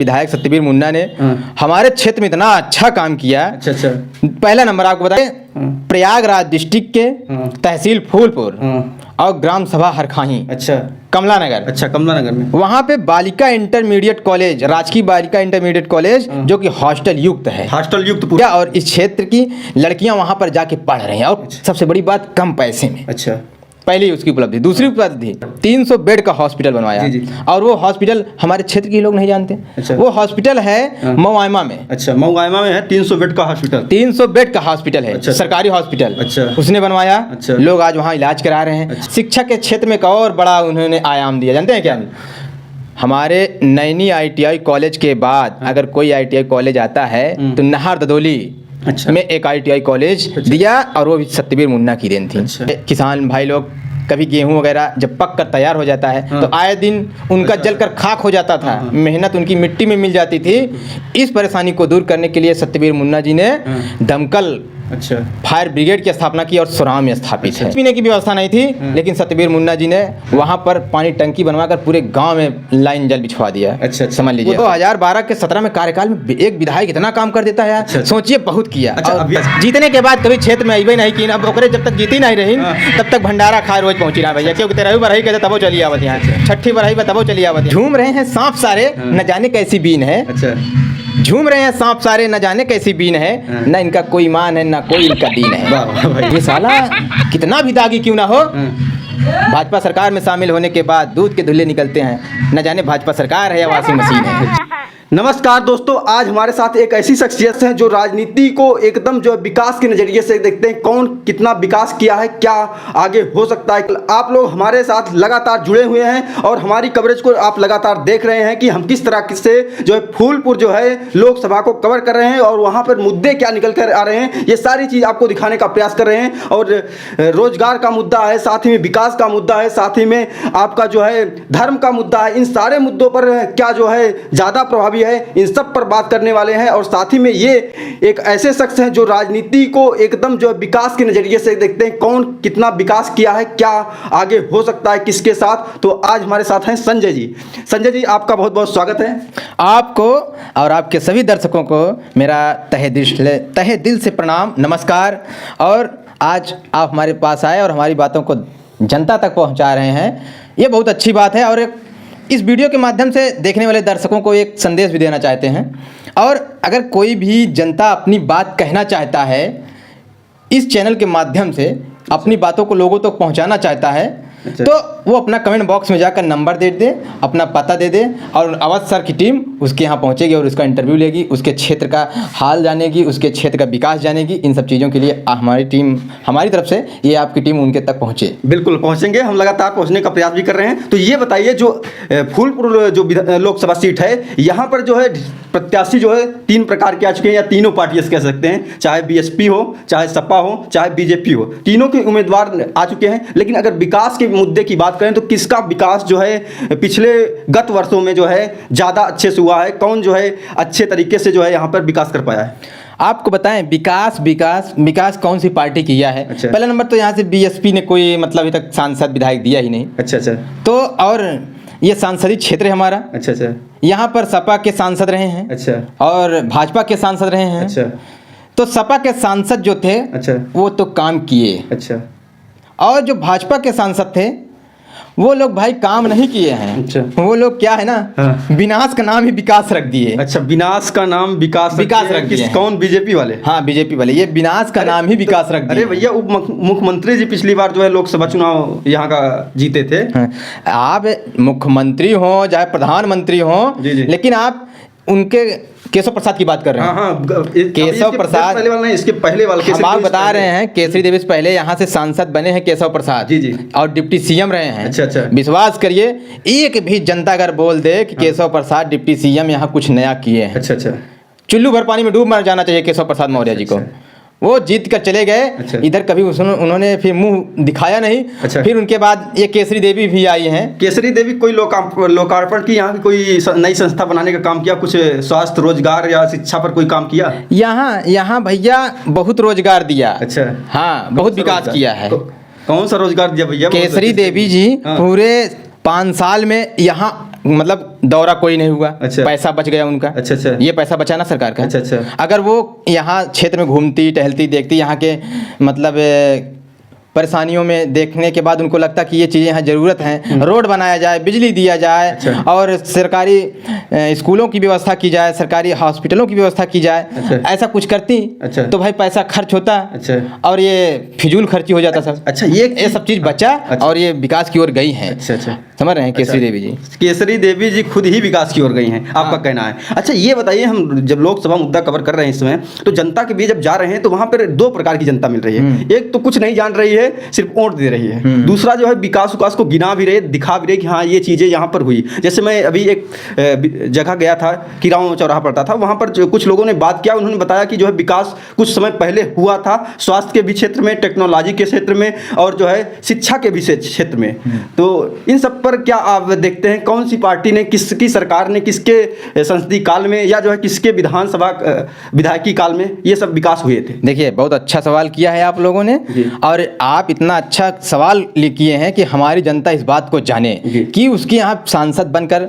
विधायक सत्यवीर मुन्ना ने हमारे क्षेत्र में इतना अच्छा काम किया। अच्छा। पहला नंबर आपको बताएं, प्रयागराज डिस्ट्रिक्ट के तहसील फूलपुर और ग्राम सभा हरखाही, अच्छा, कमला नगर। अच्छा, कमला नगर में वहाँ पे बालिका इंटरमीडिएट कॉलेज, राजकीय बालिका इंटरमीडिएट कॉलेज जो कि हॉस्टल युक्त है। हॉस्टल युक्त पूरा। और इस क्षेत्र की लड़कियां वहाँ पर जाके पढ़ रही हैं और सबसे बड़ी बात कम पैसे में। अच्छा, पहली उसकी उपलब्धि। दूसरी उपलब्धि 300 बेड का हॉस्पिटल बनवाया। जी। और वो हॉस्पिटल हमारे क्षेत्र के लोग नहीं जानते। अच्छा। वो हॉस्पिटल है मऊआयमा में। अच्छा, मऊआयमा में है 300 बेड का हॉस्पिटल। 300 बेड का हॉस्पिटल है। अच्छा। सरकारी हॉस्पिटल। अच्छा। उसने बनवाया। अच्छा। लोग आज वहाँ इलाज करा रहे हैं। अच्छा। शिक्षा के क्षेत्र में एक और बड़ा उन्होंने आयाम दिया, जानते हैं क्या? हमारे नैनी ITI कॉलेज के बाद अगर कोई ITI कॉलेज आता है तो नाहर ददोली अच्छा। में एक ITI कॉलेज दिया, और वो भी सत्यवीर मुन्ना की देन थी। अच्छा। किसान भाई लोग कभी गेहूं वगैरह जब पक कर तैयार हो जाता है तो आए दिन उनका जलकर खाक हो जाता था। मेहनत उनकी मिट्टी में मिल जाती थी। इस परेशानी को दूर करने के लिए सत्यवीर मुन्ना जी ने दमकल अच्छा, फायर ब्रिगेड की स्थापना की और सुराम में स्थापित है। पीने की व्यवस्था नहीं थी, लेकिन सत्यवीर मुन्ना जी ने वहां पर पानी टंकी बनवाकर पूरे गांव में लाइन जल बिछवा दिया। अच्छा। समझ लीजिए 2012 के 17 में कार्यकाल में एक विधायक इतना काम कर देता है यार। अच्छा। सोचिए, बहुत किया। अच्छा, और अभी जीतने के बाद कभी क्षेत्र में अइबे नहीं की। अब ओकरे जब तक जीती नहीं रही तब तक भंडारा खाए रोज पहुंची रहा भैया, क्योंकि 13वीं बढ़ाई कहते तबो चली आवत यहाँ, 6ठी बढ़ाई तबो चली आवत। झूम रहे हैं सांप सारे, न जाने कैसी बीन है। अच्छा, झूम रहे हैं सांप सारे, न जाने कैसी बीन है। न इनका कोई ईमान है, न कोई इनका दीन है। वाह वाह भाई। ये साला कितना भी दागी क्यों ना हो, भाजपा सरकार में शामिल होने के बाद दूध के धुल्ले निकलते हैं। न जाने भाजपा सरकार है या वॉशिंग मशीन है। नमस्कार दोस्तों, आज हमारे साथ एक ऐसी शख्सियत है जो राजनीति को एकदम जो विकास के नज़रिए से देखते हैं, कौन कितना विकास किया है, क्या आगे हो सकता है। आप लोग हमारे साथ लगातार जुड़े हुए हैं और हमारी कवरेज को आप लगातार देख रहे हैं कि हम किस तरह से जो है फूलपुर जो है लोकसभा को कवर कर रहे हैं और वहाँ पर मुद्दे क्या निकल कर आ रहे हैं, ये सारी चीज़ आपको दिखाने का प्रयास कर रहे हैं। और रोजगार का मुद्दा है, साथ ही में विकास का मुद्दा है, साथ ही में आपका जो है धर्म का मुद्दा है। इन सारे मुद्दों पर क्या जो है ज़्यादा प्रभावी है, इन सब पर बात करने वाले हैं। और साथ ही में ये एक ऐसे शख्स हैं जो राजनीति को एकदम जो विकास के नजरिए से देखते हैं, कौन कितना विकास किया है, क्या आगे हो सकता है किसके साथ। तो आज हमारे साथ हैं संजय जी। संजय जी, आपका बहुत बहुत स्वागत है। आपको और आपके सभी दर्शकों को मेरा तहे दिल से प्रणाम, नमस्कार। और आज आप हमारे पास आए और हमारी बातों को जनता तक पहुंचा रहे हैं, ये बहुत अच्छी बात है। और इस वीडियो के माध्यम से देखने वाले दर्शकों को एक संदेश भी देना चाहते हैं। और अगर कोई भी जनता अपनी बात कहना चाहता है, इस चैनल के माध्यम से अपनी बातों को लोगों तक पहुंचाना चाहता है, तो वो अपना कमेंट बॉक्स में जाकर नंबर दे दे, अपना पता दे दे, और अवध सर की टीम उसके यहाँ पहुँचेगी और उसका इंटरव्यू लेगी, उसके क्षेत्र का हाल जानेगी, उसके क्षेत्र का विकास जानेगी। इन सब चीज़ों के लिए हमारी टीम, हमारी तरफ से ये आपकी टीम उनके तक पहुँचे। बिल्कुल पहुंचेंगे, हम लगातार पहुंचने का प्रयास भी कर रहे हैं। तो ये बताइए, जो फूलपुर जो लोकसभा सीट है, यहाँ पर जो है प्रत्याशी जो है 3 प्रकार के आ चुके हैं, या तीनों पार्टियां कह सकते हैं, चाहे BSP हो, चाहे सपा हो, चाहे BJP हो, तीनों के उम्मीदवार आ चुके हैं। लेकिन अगर विकास के मुद्दे की बात करें तो किसका विकास जो है पिछले गत वर्षों में जो है ज़्यादा अच्छे से हुआ है, कौन जो है अच्छे तरीके से जो है यहाँ पर विकास कर पाया है? आपको बताएं, विकास कौन सी पार्टी किया है? अच्छा। पहला नंबर तो यहाँ से BSP ने कोई मतलब अभी तक सांसद विधायक दिया ही नहीं। अच्छा। तो और ये सांसदीय क्षेत्र है हमारा। अच्छा। यहाँ पर सपा के सांसद रहे हैं। अच्छा। और भाजपा के सांसद रहे हैं। अच्छा। तो सपा के सांसद जो थे, अच्छा, वो तो काम किए। अच्छा। और जो भाजपा के सांसद थे, वो लोग भाई काम नहीं किए हैं। अच्छा। वो लोग क्या है ना, विनाश का नाम ही विकास रख दिए। अच्छा, विनाश का नाम विकास रख दिए। कौन? BJP वाले? हाँ, BJP वाले। ये विनाश का नाम ही विकास रख दिए। अरे भैया, उप मुख्यमंत्री जी पिछली बार जो है लोकसभा चुनाव यहाँ का जीते थे। आप मुख्यमंत्री हो चाहे प्रधानमंत्री हो, लेकिन आप उनके केशव प्रसाद की बात कर रहे हैं। हाँ, केशव प्रसाद पहले वाला नहीं, इसके पहले वाला। हम आप बता रहे हैं, केसरी देवी से पहले यहाँ से सांसद बने हैं केशव प्रसाद जी, और डिप्टी CM रहे हैं। अच्छा। विश्वास करिए, एक भी जनता अगर बोल दे कि केशव प्रसाद डिप्टी CM यहाँ कुछ नया किए हैं, अच्छा, चुल्लू भर पानी में डूब मर जाना चाहिए केशव प्रसाद मौर्य जी को। वो जीत कर चले गए। अच्छा। इधर कभी उन्होंने फिर मुंह दिखाया नहीं। अच्छा। फिर उनके बाद ये केसरी देवी भी आई हैं। केसरी देवी कोई लोकार्पण की, यहाँ की कोई नई संस्था बनाने का काम किया, कुछ स्वास्थ्य, रोजगार या शिक्षा पर कोई काम किया? यहाँ भैया बहुत रोजगार दिया। अच्छा। हाँ, बहुत विकास किया है। कौन सा रोजगार दिया भैया? केसरी देवी जी पूरे 5 साल में यहाँ मतलब दौरा कोई नहीं हुआ, अच्छा। पैसा बच गया उनका। अच्छा अच्छा। ये पैसा बचा ना सरकार का। अच्छा अच्छा। अगर वो यहाँ क्षेत्र में घूमती टहलती देखती, यहाँ के मतलब परेशानियों में देखने के बाद उनको लगता कि ये चीज़ें यहाँ ज़रूरत हैं, रोड बनाया जाए, बिजली दिया जाए, अच्छा। और सरकारी स्कूलों की व्यवस्था की जाए, सरकारी हॉस्पिटलों की व्यवस्था की जाए, अच्छा। ऐसा कुछ करती अच्छा। तो भाई पैसा खर्च होता, अच्छा। और ये फिजूल खर्ची हो जाता सब। अच्छा, ये सब चीज़ बचा, अच्छा। और ये विकास की ओर गई हैं। अच्छा अच्छा। समझ रहे हैं केसरी देवी जी? केसरी देवी जी खुद ही विकास की ओर गई हैं, आपका कहना है। अच्छा ये बताइए, हम जब लोकसभा मुद्दा कवर कर रहे हैं इस समय, तो जनता के बीच जब जा रहे हैं तो वहाँ पर दो प्रकार की जनता मिल रही है। एक तो कुछ नहीं जान रही है, सिर्फ वोट दे रही है। दूसरा जो है विकास को गिना भी रहे, दिखा भी रहे कि हाँ ये चीज़ें यहाँ पर हुई। जैसे मैं अभी एक जगह गया था, किराऊ चौराहा पड़ता था, वहाँ पर जो कुछ लोगों ने बात किया, उन्होंने बताया कि जो है विकास कुछ समय पहले हुआ था, स्वास्थ्य के भी क्षेत्र में, टेक्नोलॉजी के क्षेत्र में, और जो है शिक्षा के भी क्षेत्र में। तो इन सब पर क्या आप देखते हैं, कौन सी पार्टी ने, किसकी सरकार ने, किसके संसदीय काल में, या जो है किसके विधानसभा विधायकी काल में ये सब विकास हुए थे? देखिए, बहुत अच्छा सवाल किया है आप लोगों ने, और आप इतना अच्छा सवाल किए हैं कि हमारी जनता इस बात को जाने कि उसके यहाँ सांसद बनकर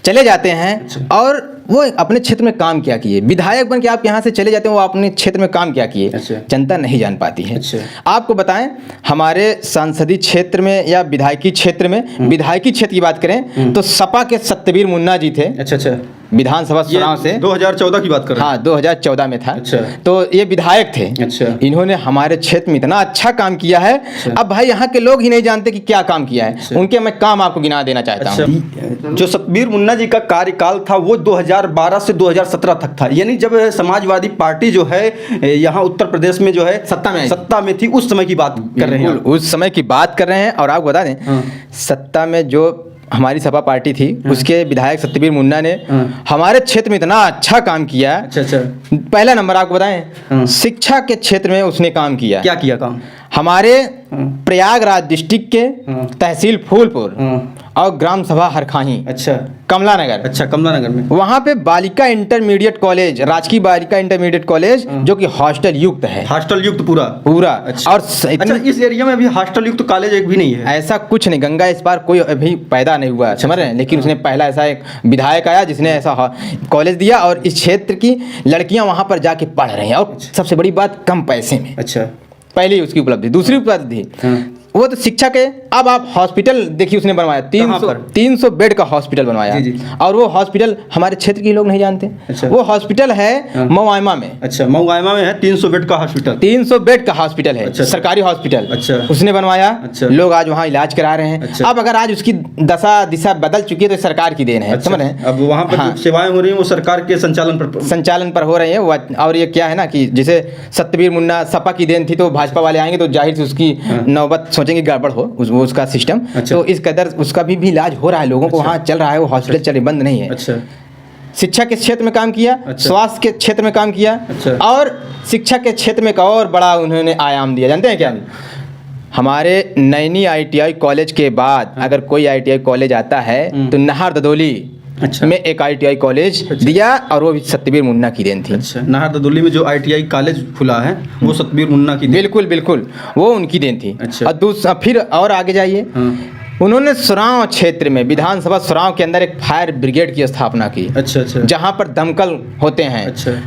चले जाते हैं और वो अपने क्षेत्र में काम क्या किए, विधायक बन के आप यहाँ से चले जाते हैं, वो अपने क्षेत्र में काम क्या किए, जनता नहीं जान पाती है। आपको बताएं, हमारे सांसदीय क्षेत्र में या विधायकी क्षेत्र में, विधायकी क्षेत्र की बात करें तो सपा के सत्यवीर मुन्ना जी थे। अच्छा अच्छा। विधानसभा चुनाव से 2014 की बात कर रहे हैं? हाँ, 2014 में था। अच्छा। तो ये विधायक थे। अच्छा। इन्होंने हमारे क्षेत्र में इतना अच्छा काम किया है। अच्छा। अब भाई यहाँ के लोग ही नहीं जानते कि क्या काम किया है। अच्छा। उनके मैं काम आपको गिना देना चाहता हूँ। जो सतबीर मुन्ना जी का कार्यकाल था वो 2012 से 2017 तक था, यानी जब समाजवादी पार्टी जो है यहाँ उत्तर प्रदेश में जो है सत्ता में थी, उस समय की बात कर रहे हैं। उस समय की बात कर रहे हैं। और आपको बता दें, सत्ता में जो हमारी सपा पार्टी थी, उसके विधायक सत्यवीर मुन्ना ने हमारे क्षेत्र में इतना अच्छा काम किया। अच्छा अच्छा। पहला नंबर आपको बताएं, शिक्षा के क्षेत्र में उसने काम किया। क्या किया काम? हमारे प्रयागराज डिस्ट्रिक्ट के तहसील फूलपुर और ग्राम सभा हरखाही, अच्छा, कमला नगर, अच्छा कमला नगर में, वहाँ पे बालिका इंटरमीडिएट कॉलेज, राजकीय बालिका इंटरमीडिएट कॉलेज, जो कि हॉस्टल युक्त है। हॉस्टल युक्त पूरा? अच्छा। और अच्छा, इस एरिया में अभी हॉस्टल युक्त कॉलेज एक भी नहीं है? ऐसा कुछ नहीं, गंगा इस बार कोई अभी पैदा नहीं हुआ, समझ रहे हैं। लेकिन उसने पहला ऐसा एक विधायक आया जिसने ऐसा कॉलेज दिया, और इस क्षेत्र की लड़कियां वहाँ पर जाके पढ़ रही हैं, और सबसे बड़ी बात कम पैसे में। अच्छा, पहली उसकी उपलब्धि। दूसरी उपलब्धि वो तो शिक्षा के, अब आप हॉस्पिटल देखिए उसने बनवाया, 300 बेड का हॉस्पिटल बनवाया। जी। और वो हॉस्पिटल हमारे क्षेत्र के लोग नहीं जानते। अच्छा। वो हॉस्पिटल है मऊआइमा में। अच्छा, मऊआइमा में है 300 बेड का हॉस्पिटल? 300 बेड का हॉस्पिटल है। अच्छा। सरकारी हॉस्पिटल। अच्छा। उसने बनवाया। अच्छा। लोग आज वहाँ इलाज करा रहे हैं। अच्छा। अब अगर आज उसकी दशा दिशा बदल चुकी है तो सरकार की देन है। अच्छा। समझ रहे हैं? अब वहाँ पर जो सेवाएं हो रही हैं वो सरकार के संचालन पर हो रही है। और ये क्या है ना कि जैसे सत्यवीर मुन्ना सपा की देन थी, तो भाजपा वाले आएंगे तो जाहिर से उसकी नौबत सोचेंगे गड़बड़ हो उसका सिस्टम। अच्छा। तो इस कदर उसका भी इलाज हो रहा है, लोगों को वहाँ चल रहा है, वो हॉस्पिटल चल बंद नहीं है। अच्छा। शिक्षा के क्षेत्र में काम किया। अच्छा। स्वास्थ्य के क्षेत्र में काम किया। अच्छा। और शिक्षा के क्षेत्र में एक और बड़ा उन्होंने आयाम दिया, जानते हैं क्या? हमारे नैनी ITI कॉलेज के बाद अगर कोई ITI कॉलेज आता है तो नाहर ददोली में एक ITI कॉलेज दिया, और वो भी सत्यवीर मुन्ना की देन थी। अच्छा, नाहर ददोली में जो ITI कॉलेज खुला है वो सत्यवीर मुन्ना की देन? बिल्कुल बिल्कुल, वो उनकी देन थी। अच्छा। और दूसरा फिर और आगे जाइए, उन्होंने सुराव क्षेत्र में, विधानसभा सुराव के अंदर एक फायर ब्रिगेड की स्थापना की। अच्छा अच्छा। जहाँ पर दमकल होते हैं। अच्छा।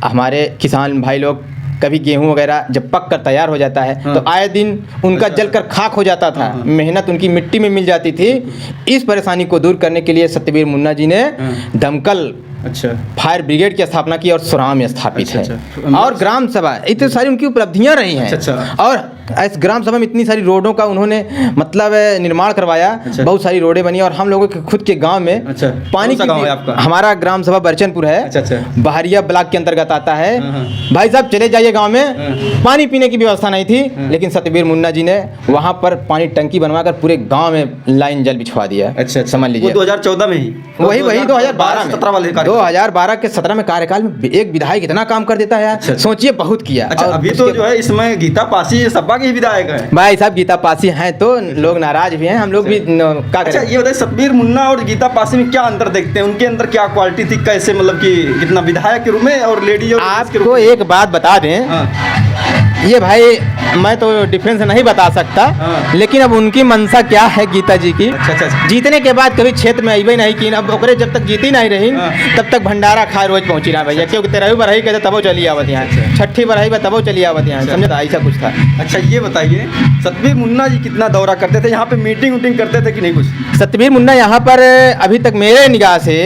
हमारे किसान भाई लोग कभी गेहूं वगैरह जब पक कर तैयार हो जाता है तो आए दिन उनका जलकर खाक हो जाता था, मेहनत उनकी मिट्टी में मिल जाती थी। इस परेशानी को दूर करने के लिए सत्यवीर मुन्ना जी ने दमकल अच्छा फायर ब्रिगेड की स्थापना की और सुराव में स्थापित अच्छा, है। अच्छा। और ग्राम सभा, इतनी सारी उनकी उपलब्धियां रही हैं। अच्छा, अच्छा। और इस ग्राम सभा में इतनी सारी रोडों का उन्होंने मतलब निर्माण करवाया। अच्छा। बहुत सारी रोडें बनी, और हम लोगों के खुद के गांव में अच्छा। पानी कौन सा गांव है आपका? हमारा ग्राम सभा बरचनपुर है। अच्छा अच्छा। बहरिया ब्लॉक के अंतर्गत आता है। भाई साहब चले जाइए गांव में, पानी पीने की व्यवस्था नहीं थी, लेकिन सत्यवीर मुन्ना जी ने वहां पर पानी टंकी बनवाकर पूरे गांव में लाइन जल बिछवा दिया। अच्छा, समझ लीजिए 2014 में ही, वही 2012 में, 17 वाले 2012 के 17 में कार्यकाल में एक विधायक इतना काम कर देता है यार। अच्छा। सोचिए, बहुत किया। अच्छा, अभी तो जो है इसमें गीता पासी सपा के ही विधायक है। भाई साहब गीता पासी हैं तो लोग नाराज भी हैं, हम लोग भी क्या अच्छा, करें। ये बताइए सतबीर मुन्ना और गीता पासी में क्या अंतर देखते हैं? उनके अंदर क्या क्वालिटी थी, कैसे मतलब कि कितना विधायक के रूप में और लेडी और आपको एक बात बता दें, हाँ। ये भाई मैं तो डिफरेंस नहीं बता सकता, हाँ। लेकिन अब उनकी मंशा क्या है गीता जी की। अच्छा। जीतने के बाद कभी क्षेत्र में अबे नहीं की, अब ओकरे जब तक जीती नहीं रही हाँ। तब तक भंडारा खाए रोज पहुंची ना भैया, क्योंकि 13वीं बढ़ाई कहते तबो चली आवत यहाँ, अच्छा। 6ठी बढ़ाई तबो चली आवत यहाँ, अच्छा। समझा, ऐसा कुछ था। अच्छा ये बताइए, सतबीर मुन्ना जी कितना दौरा करते थे यहाँ पे, मीटिंग उटिंग करते थे कि नहीं कुछ? सतबीर मुन्ना यहाँ पर अभी तक मेरे निगाह से,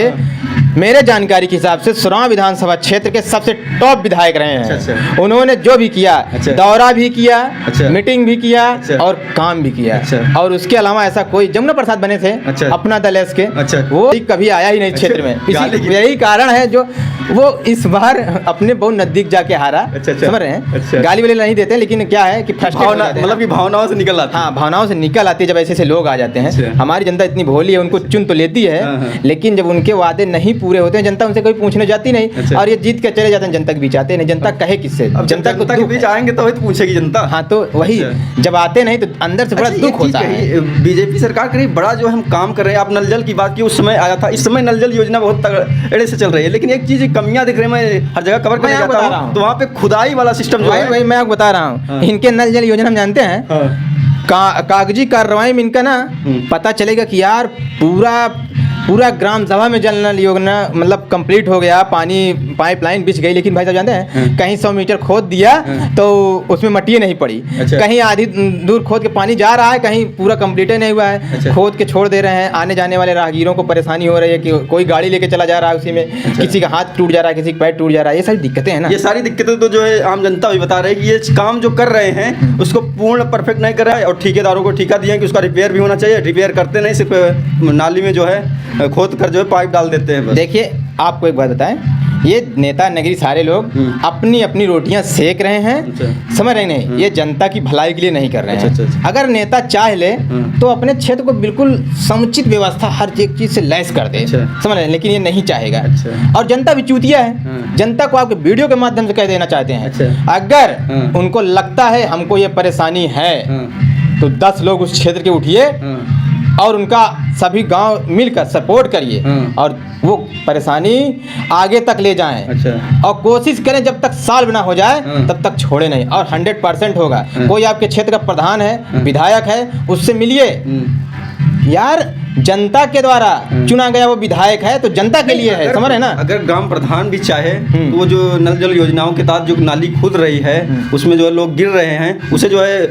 मेरे जानकारी के हिसाब से सुराव विधानसभा क्षेत्र के सबसे टॉप विधायक रहे हैं। अच्छा। उन्होंने जो भी किया, अच्छा। दौरा भी किया, अच्छा। मीटिंग भी किया, अच्छा। और काम भी किया। अच्छा। और उसके अलावा ऐसा कोई, जमुना प्रसाद बने थे अच्छा। अपना दल एस के, अच्छा। वो कभी आया ही नहीं क्षेत्र में। गाली की- यही कारण है जो वो इस बार अपने बहुत नजदीक जाके हारा। अच्छा। समझ रहे हैं? अच्छा। गाली वाली नहीं देते, लेकिन क्या है कि frustrated हो भावना, जाते हैं। मतलब कि भावनाओं से निकल आती है। हाँ, भावनाओं से निकल आती है जब ऐसे ऐसे लोग आ जाते हैं। अच्छा। हमारी जनता इतनी भोली है, उनको चुन तो लेती है, हाँ, हाँ। लेकिन जब उनके वादे नहीं पूरे होते हैं, जनता उनसे कोई पूछने जाती नहीं। अच्छा। और ये जीत के चले जाते हैं, जनता के बीच आते नहीं, जनता कहे किससे? अब जनता को के दुख बीच है। आएंगे तो वही तो पूछेगी जनता। हाँ, तो वही अच्छा। जब आते नहीं तो अंदर से बड़ा अच्छा, दुख होता है। बीजेपी सरकार के लिए बड़ा जो हम काम कर रहे हैं, आप नल जल की बात की, उस समय आया था, इस समय नल जल योजना बहुत तगड़े से चल रही है, लेकिन एक चीज कमियां दिख रही है, मैं हर जगह कवर मैं करने आपको जाता बता रहा हूँ हूँ। तो वहाँ पे खुदाई वाला सिस्टम जो वही है। वही मैं आपको बता रहा हूँ। हाँ। इनके नल जल योजना हम जानते हैं, कागजी कार्रवाई में इनका ना पता चलेगा कि यार पूरा ग्राम सभा में जल नल योजना मतलब कंप्लीट हो गया, पानी पाइपलाइन बिछ गई, लेकिन भाई साहब जानते हैं कहीं 100 मीटर खोद दिया तो उसमें मट्टी नहीं पड़ी। अच्छा। कहीं आधी दूर खोद के पानी जा रहा है, कहीं पूरा कंप्लीट नहीं हुआ है। अच्छा। खोद के छोड़ दे रहे हैं, आने जाने वाले राहगीरों को परेशानी हो रही है कि कोई गाड़ी लेके चला जा रहा है उसी में, अच्छा। किसी का हाथ टूट जा रहा है, किसी का पैर टूट जा रहा है, ये सारी दिक्कतें हैं ना। ये सारी दिक्कतें तो जो है आम जनता भी बता रही है कि ये काम जो कर रहे हैं उसको पूर्ण परफेक्ट नहीं कर रहा है, और ठेकेदारों को ठेका दिया कि उसका रिपेयर भी होना चाहिए, रिपेयर करते नहीं, सिर्फ नाली में जो है खोद कर जो है पाइप डाल देते हैं बस। देखिए आपको एक बात बताएं, ये नेता नगरी सारे लोग अपनी अपनी रोटियां सेक रहे हैं, अच्छा। समझ रहे नहीं, ये जनता की भलाई के लिए नहीं कर रहे हैं। अच्छा। अगर नेता चाह ले तो अपने क्षेत्र को बिल्कुल समुचित व्यवस्था हर एक चीज से लैस कर दे, अच्छा। समझ रहे हैं, लेकिन ये नहीं चाहेगा। अच्छा। और जनता भी चूतिया है, जनता को आपके वीडियो के माध्यम से कह देना चाहते हैं। अच्छा। अगर हाँ। उनको लगता है हमको ये परेशानी है तो 10 लोग उस क्षेत्र के उठिए और उनका सभी गांव मिलकर सपोर्ट करिए हाँ। और वो परेशानी आगे तक ले जाएं। अच्छा। और कोशिश करें जब तक सॉल्व ना हो जाए हाँ। तब तक छोड़े नहीं, और 100% होगा। हाँ। कोई आपके क्षेत्र का प्रधान है, विधायक है, उससे मिलिए यार, जनता के द्वारा चुना गया वो विधायक है तो जनता के लिए है, समझ रहे हैं ना। अगर ग्राम प्रधान भी चाहे तो वो जो नल जल योजनाओं के तहत जो नाली खुद रही है उसमें जो है लोग गिर रहे हैं, उसे जो है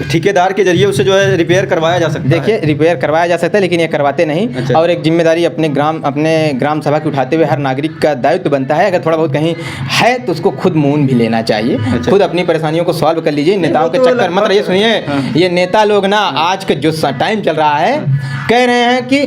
ठेकेदार के जरिए उसे जो है रिपेयर करवाया जा सकता है। देखिए रिपेयर करवाया जा सकता है, लेकिन ये करवाते नहीं। अच्छा। और एक जिम्मेदारी अपने ग्राम सभा की उठाते हुए हर नागरिक का दायित्व बनता है, अगर थोड़ा बहुत कहीं है तो उसको खुद मून भी लेना चाहिए। अच्छा। खुद अपनी परेशानियों को सॉल्व कर लीजिए, नेताओं के वो तो चक्कर मत रहिए। सुनिए, हाँ। ये नेता लोग ना आज का जो टाइम चल रहा है, कह रहे हैं कि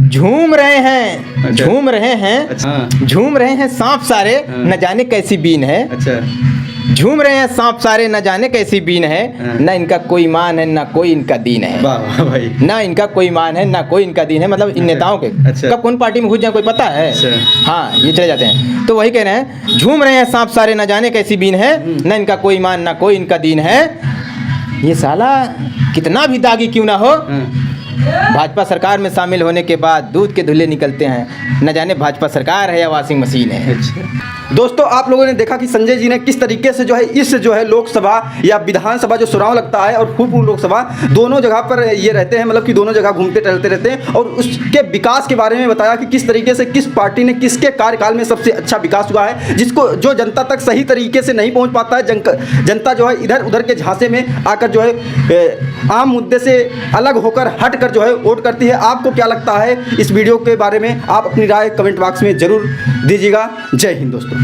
झूम रहे हैं, अच्छा। झूम रहे हैं, अच्छा। झूम रहे हैं सांप सारे, हाँ। न जाने कैसी बीन है। अच्छा। झूम रहे हैं सांप सारे, न जाने कैसी बीन है, हाँ। न इनका कोई ईमान है, न कोई इनका दीन है। वाह वाह भाई। ना इनका कोई मान है, ना कोई इनका दीन है, मतलब इन नेताओं के अच्छा। कब कौन पार्टी में घुस जाए कोई पता है। अच्छा। हाँ, ये चले जाते हैं। तो वही कह रहे हैं, झूम रहे हैं सांप सारे, न जाने कैसी बीन है, ना इनका कोई ईमान, ना कोई इनका दीन है। ये साला कितना भी दागी क्यों ना हो, भाजपा सरकार में शामिल होने के बाद दूध के धुले निकलते हैं, न जाने भाजपा सरकार है या वॉशिंग मशीन है। दोस्तों आप लोगों ने देखा कि संजय जी ने किस तरीके से जो है इस जो है लोकसभा या विधानसभा जो चुनाव लगता है और फूलपुर लोकसभा दोनों जगह पर ये रहते हैं, मतलब कि दोनों जगह घूमते टहलते रहते हैं, और उसके विकास के बारे में बताया कि किस तरीके से किस पार्टी ने किसके कार्यकाल में सबसे अच्छा विकास हुआ है, जिसको जो जनता तक सही तरीके से नहीं पहुंच पाता है। जनता जो है इधर उधर के झांसे में आकर जो है आम मुद्दे से अलग होकर हट कर जो है वोट करती है। आपको क्या लगता है इस वीडियो के बारे में? आप अपनी राय कमेंट बॉक्स में जरूर दीजिएगा। जय हिंद दोस्तों।